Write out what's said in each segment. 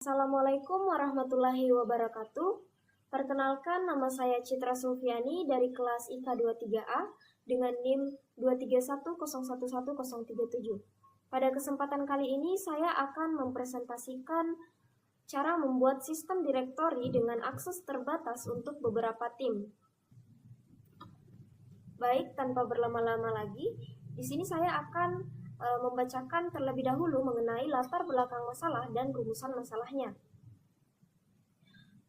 Assalamualaikum warahmatullahi wabarakatuh. Perkenalkan, nama saya Citra Sulfiani dari kelas IK 23A dengan NIM 231011037. Pada kesempatan kali ini saya akan mempresentasikan cara membuat sistem direktori dengan akses terbatas untuk beberapa tim. Baik, tanpa berlama-lama lagi, di sini saya akan membacakan terlebih dahulu mengenai latar belakang masalah dan rumusan masalahnya.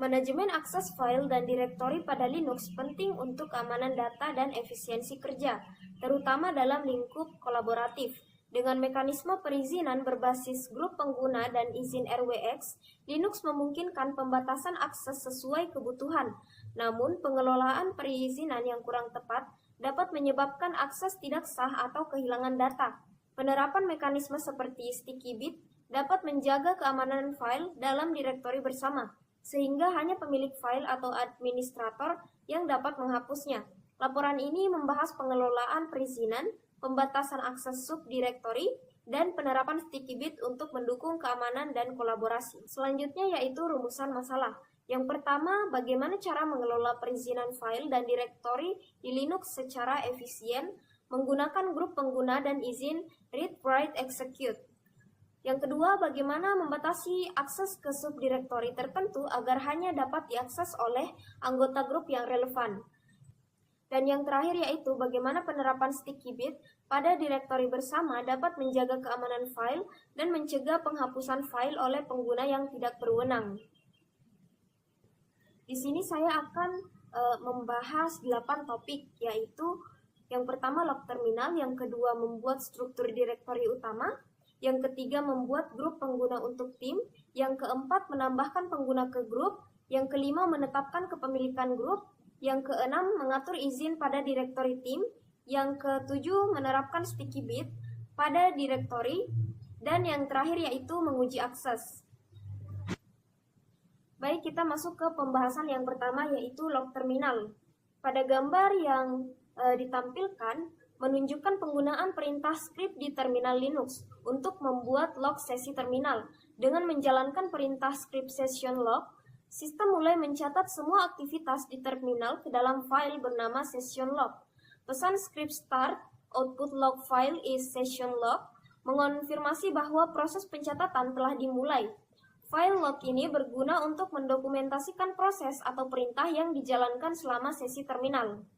Manajemen akses file dan direktori pada Linux penting untuk keamanan data dan efisiensi kerja, terutama dalam lingkup kolaboratif. Dengan mekanisme perizinan berbasis grup pengguna dan izin RWX, Linux memungkinkan pembatasan akses sesuai kebutuhan. Namun, pengelolaan perizinan yang kurang tepat dapat menyebabkan akses tidak sah atau kehilangan data. Penerapan mekanisme seperti sticky bit dapat menjaga keamanan file dalam direktori bersama, sehingga hanya pemilik file atau administrator yang dapat menghapusnya. Laporan ini membahas pengelolaan perizinan, pembatasan akses subdirektori, dan penerapan sticky bit untuk mendukung keamanan dan kolaborasi. Selanjutnya yaitu rumusan masalah. Yang pertama, bagaimana cara mengelola perizinan file dan direktori di Linux secara efisien menggunakan grup pengguna dan izin read, write, execute. Yang kedua, bagaimana membatasi akses ke subdirektori tertentu agar hanya dapat diakses oleh anggota grup yang relevan. Dan yang terakhir yaitu bagaimana penerapan sticky bit pada direktori bersama dapat menjaga keamanan file dan mencegah penghapusan file oleh pengguna yang tidak berwenang. Di sini saya akan membahas 8 topik, yaitu yang pertama log terminal, yang kedua membuat struktur direktori utama, yang ketiga membuat grup pengguna untuk tim, yang keempat menambahkan pengguna ke grup, yang kelima menetapkan kepemilikan grup, yang keenam mengatur izin pada direktori tim, yang ketujuh menerapkan sticky bit pada direktori, dan yang terakhir yaitu menguji akses. Baik, kita masuk ke pembahasan yang pertama yaitu log terminal. Pada gambar yang ditampilkan menunjukkan penggunaan perintah script di terminal Linux untuk membuat log sesi terminal. Dengan menjalankan perintah script session log, sistem mulai mencatat semua aktivitas di terminal ke dalam file bernama session log. Pesan script start output log file is session log mengonfirmasi bahwa proses pencatatan telah dimulai. File log ini berguna untuk mendokumentasikan proses atau perintah yang dijalankan selama sesi terminal.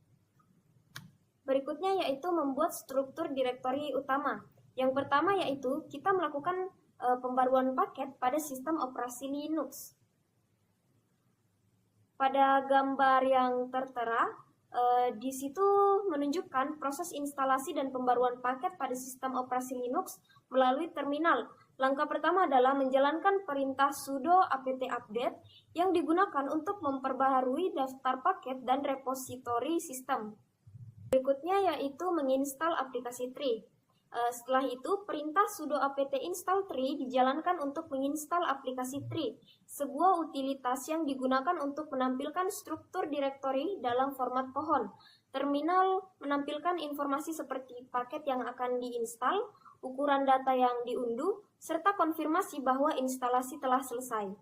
Berikutnya yaitu membuat struktur direktori utama. Yang pertama yaitu kita melakukan pembaruan paket pada sistem operasi Linux. Pada gambar yang tertera, di situ menunjukkan proses instalasi dan pembaruan paket pada sistem operasi Linux melalui terminal. Langkah pertama adalah menjalankan perintah sudo apt update yang digunakan untuk memperbaharui daftar paket dan repositori sistem. Berikutnya yaitu menginstal aplikasi tree. Setelah itu, perintah sudo apt install tree dijalankan untuk menginstal aplikasi tree, sebuah utilitas yang digunakan untuk menampilkan struktur direktori dalam format pohon. Terminal menampilkan informasi seperti paket yang akan diinstal, ukuran data yang diunduh, serta konfirmasi bahwa instalasi telah selesai.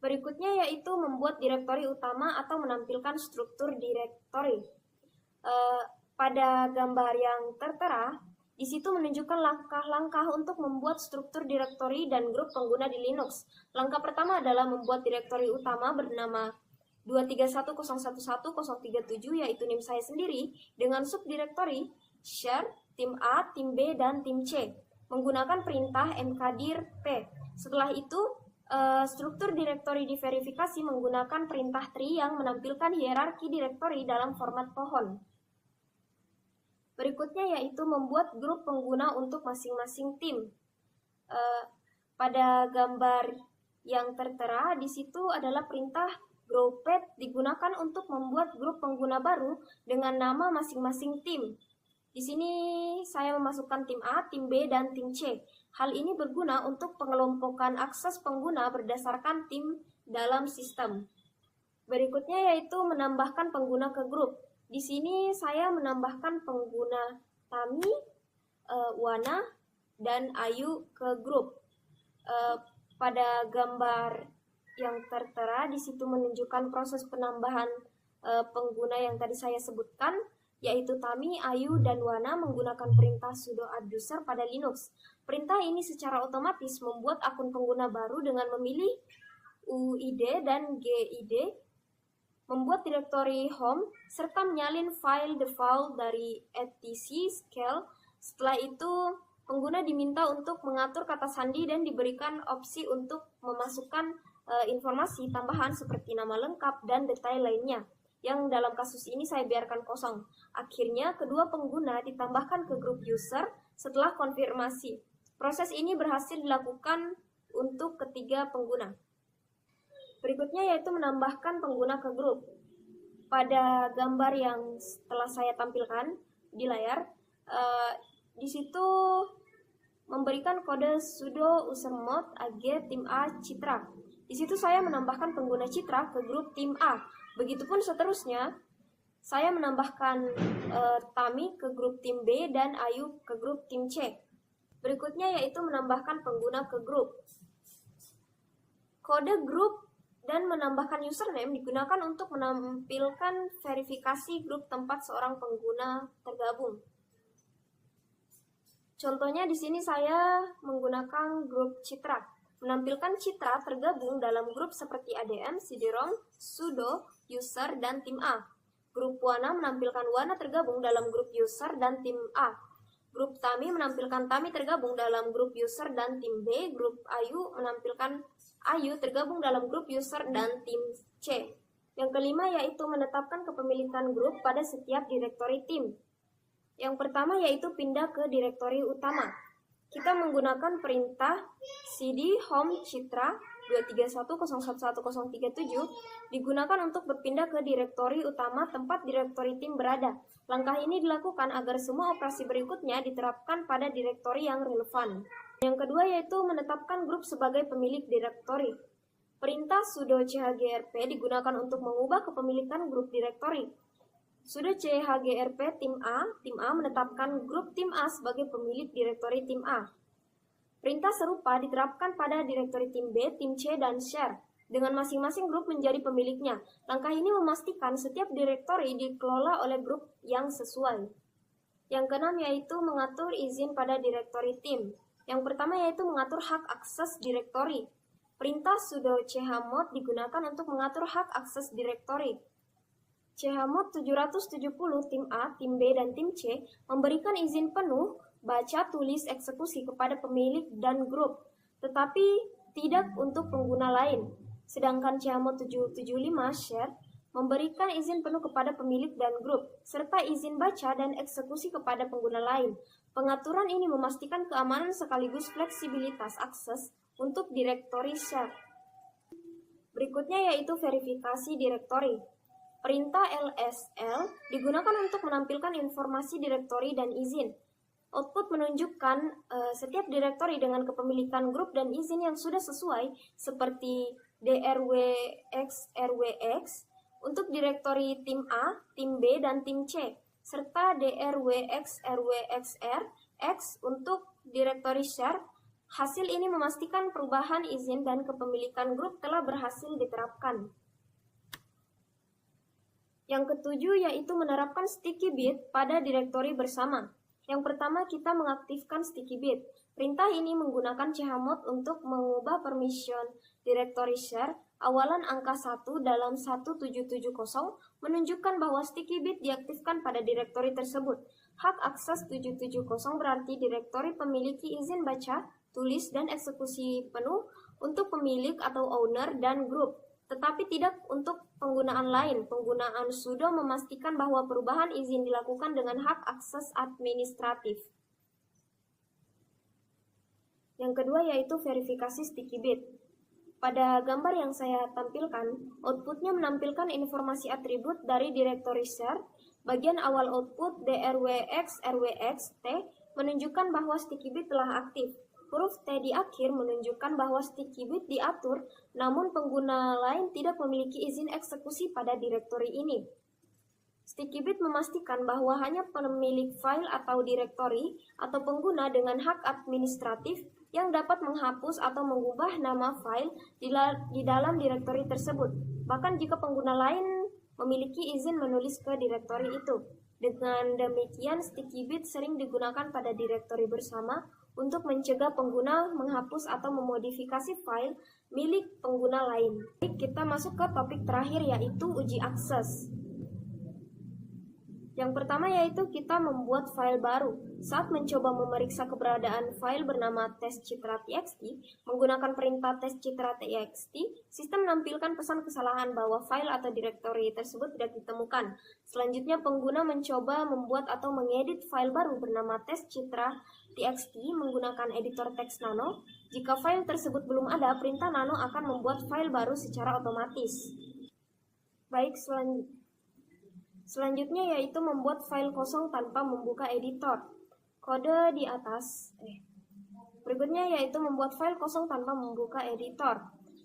Berikutnya yaitu membuat direktori utama atau menampilkan struktur direktori. Pada gambar yang tertera, di situ menunjukkan langkah-langkah untuk membuat struktur direktori dan grup pengguna di Linux. Langkah pertama adalah membuat direktori utama bernama 231.011.037 yaitu NIM saya sendiri dengan subdirektori share, tim A, tim B, dan tim C menggunakan perintah mkdir p. Setelah itu, struktur direktori diverifikasi menggunakan perintah tree yang menampilkan hierarki direktori dalam format pohon. Berikutnya yaitu membuat grup pengguna untuk masing-masing tim. Pada gambar yang tertera di situ adalah perintah growpad digunakan untuk membuat grup pengguna baru dengan nama masing-masing tim. Di sini saya memasukkan tim A, tim B, dan tim C. Hal ini berguna untuk pengelompokan akses pengguna berdasarkan tim dalam sistem. Berikutnya yaitu menambahkan pengguna ke grup. Di sini saya menambahkan pengguna Tami, Wana, dan Ayu ke grup. Pada gambar yang tertera di situ menunjukkan proses penambahan pengguna yang tadi saya sebutkan, yaitu Tami, Ayu, dan Wana menggunakan perintah sudo add user pada Linux. Perintah ini secara otomatis membuat akun pengguna baru dengan memilih UID dan GID, membuat direktori home, serta menyalin file default dari etc scale. Setelah itu, pengguna diminta untuk mengatur kata sandi dan diberikan opsi untuk memasukkan informasi tambahan seperti nama lengkap dan detail lainnya, yang dalam kasus ini saya biarkan kosong. Akhirnya, kedua pengguna ditambahkan ke grup user setelah konfirmasi. Proses ini berhasil dilakukan untuk ketiga pengguna. Berikutnya yaitu menambahkan pengguna ke grup. Pada gambar yang telah saya tampilkan di layar, di situ memberikan kode sudo usermod ag tim A Citra. Di situ saya menambahkan pengguna Citra ke grup tim A. Begitupun seterusnya, saya menambahkan Tami ke grup tim B dan Ayu ke grup tim C. Berikutnya yaitu menambahkan pengguna ke grup. Kode grup dan menambahkan username digunakan untuk menampilkan verifikasi grup tempat seorang pengguna tergabung. Contohnya di sini saya menggunakan grup Citra. Menampilkan Citra tergabung dalam grup seperti ADM, CD-ROM, sudo, user, dan tim A. Grup Wana menampilkan Wana tergabung dalam grup user dan tim A. Grup Tami menampilkan Tami tergabung dalam grup user dan tim B. Grup Ayu menampilkan Ayu tergabung dalam grup user dan tim C. Yang kelima yaitu menetapkan kepemilikan grup pada setiap direktori tim. Yang pertama yaitu pindah ke direktori utama. Kita menggunakan perintah cd home citra 231.011.037 digunakan untuk berpindah ke direktori utama tempat direktori tim berada. Langkah ini dilakukan agar semua operasi berikutnya diterapkan pada direktori yang relevan. Yang kedua yaitu menetapkan grup sebagai pemilik direktori. Perintah sudo chgrp digunakan untuk mengubah kepemilikan grup direktori. Sudo chgrp tim A menetapkan grup tim A sebagai pemilik direktori tim A. Perintah serupa diterapkan pada direktori tim B, tim C, dan share, dengan masing-masing grup menjadi pemiliknya. Langkah ini memastikan setiap direktori dikelola oleh grup yang sesuai. Yang keenam yaitu mengatur izin pada direktori tim. Yang pertama yaitu mengatur hak akses direktori. Perintah sudo chmod digunakan untuk mengatur hak akses direktori. Chmod 770 tim A, tim B, dan tim C memberikan izin penuh baca tulis eksekusi kepada pemilik dan grup, tetapi tidak untuk pengguna lain. Sedangkan Chmod 775 share memberikan izin penuh kepada pemilik dan grup, serta izin baca dan eksekusi kepada pengguna lain. Pengaturan ini memastikan keamanan sekaligus fleksibilitas akses untuk direktori share. Berikutnya yaitu verifikasi direktori. Perintah lsl digunakan untuk menampilkan informasi direktori dan izin. Output menunjukkan setiap direktori dengan kepemilikan grup dan izin yang sudah sesuai, seperti drwx/rwx untuk direktori tim A, tim B, dan tim C, serta drwx/rwxr/x untuk direktori share. Hasil ini memastikan perubahan izin dan kepemilikan grup telah berhasil diterapkan. Yang ketujuh yaitu menerapkan sticky bit pada direktori bersama. Yang pertama kita mengaktifkan sticky bit. Perintah ini menggunakan chmod untuk mengubah permission directory share awalan angka 1 dalam 1770 menunjukkan bahwa sticky bit diaktifkan pada direktori tersebut. Hak akses 770 berarti direktori memiliki izin baca, tulis, dan eksekusi penuh untuk pemilik atau owner dan grup, tetapi tidak untuk penggunaan lain. Penggunaan sudo memastikan bahwa perubahan izin dilakukan dengan hak akses administratif. Yang kedua yaitu verifikasi sticky bit. Pada gambar yang saya tampilkan, outputnya menampilkan informasi atribut dari direktori share. Bagian awal output drwx/rwx t menunjukkan bahwa sticky bit telah aktif. Huruf T di akhir menunjukkan bahwa sticky bit diatur, namun pengguna lain tidak memiliki izin eksekusi pada direktori ini. Sticky bit memastikan bahwa hanya pemilik file atau direktori atau pengguna dengan hak administratif yang dapat menghapus atau mengubah nama file di dalam direktori tersebut, bahkan jika pengguna lain memiliki izin menulis ke direktori itu. Dengan demikian, sticky bit sering digunakan pada direktori bersama untuk mencegah pengguna menghapus atau memodifikasi file milik pengguna lain. Kita masuk ke topik terakhir, yaitu uji akses. Yang pertama yaitu kita membuat file baru. Saat mencoba memeriksa keberadaan file bernama testcitra.txt menggunakan perintah testcitra.txt, sistem menampilkan pesan kesalahan bahwa file atau direktori tersebut tidak ditemukan. Selanjutnya, pengguna mencoba membuat atau mengedit file baru bernama testcitra.txt menggunakan editor teks nano. Jika file tersebut belum ada, perintah nano akan membuat file baru secara otomatis. Baik, selanjutnya yaitu membuat file kosong tanpa membuka editor. Kode di atas. Berikutnya yaitu membuat file kosong tanpa membuka editor.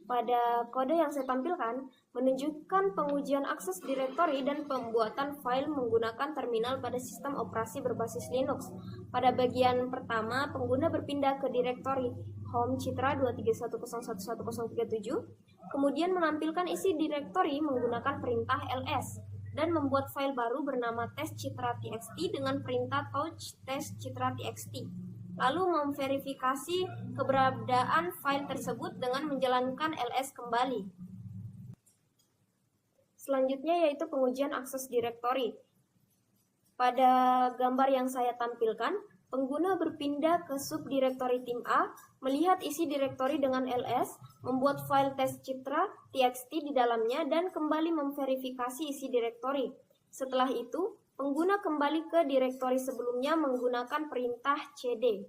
Pada kode yang saya tampilkan menunjukkan pengujian akses direktori dan pembuatan file menggunakan terminal pada sistem operasi berbasis Linux. Pada bagian pertama, pengguna berpindah ke direktori home citra 231.0.11.1037, kemudian menampilkan isi direktori menggunakan perintah ls, dan membuat file baru bernama testcitra.txt dengan perintah touch testcitra.txt. Lalu memverifikasi keberadaan file tersebut dengan menjalankan ls kembali. Selanjutnya yaitu pengujian akses direktori. Pada gambar yang saya tampilkan, pengguna berpindah ke subdirektori tim A, melihat isi direktori dengan ls, membuat file testcitra.txt di dalamnya, dan kembali memverifikasi isi direktori. Setelah itu, pengguna kembali ke direktori sebelumnya menggunakan perintah cd.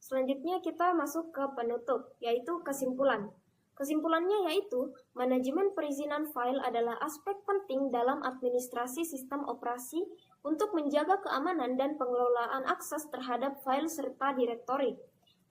Selanjutnya kita masuk ke penutup, yaitu kesimpulan. Kesimpulannya yaitu, manajemen perizinan file adalah aspek penting dalam administrasi sistem operasi untuk menjaga keamanan dan pengelolaan akses terhadap file serta direktori.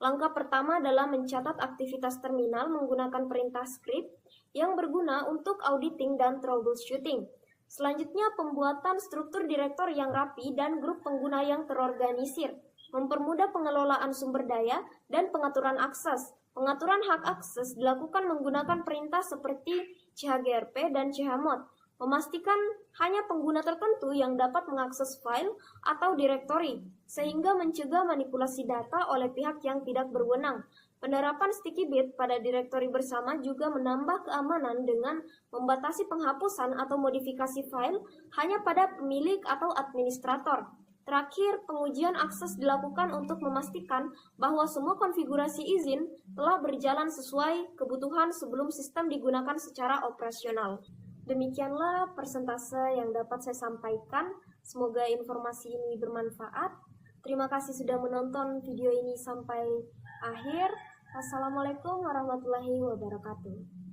Langkah pertama adalah mencatat aktivitas terminal menggunakan perintah script yang berguna untuk auditing dan troubleshooting. Selanjutnya, pembuatan struktur direktori yang rapi dan grup pengguna yang terorganisir, mempermudah pengelolaan sumber daya dan pengaturan akses. Pengaturan hak akses dilakukan menggunakan perintah seperti chgrp dan chmod, memastikan hanya pengguna tertentu yang dapat mengakses file atau direktori, sehingga mencegah manipulasi data oleh pihak yang tidak berwenang. Penerapan sticky bit pada direktori bersama juga menambah keamanan dengan membatasi penghapusan atau modifikasi file hanya pada pemilik atau administrator. Terakhir, pengujian akses dilakukan untuk memastikan bahwa semua konfigurasi izin telah berjalan sesuai kebutuhan sebelum sistem digunakan secara operasional. Demikianlah persentase yang dapat saya sampaikan. Semoga informasi ini bermanfaat. Terima kasih sudah menonton video ini sampai akhir. Wassalamualaikum warahmatullahi wabarakatuh.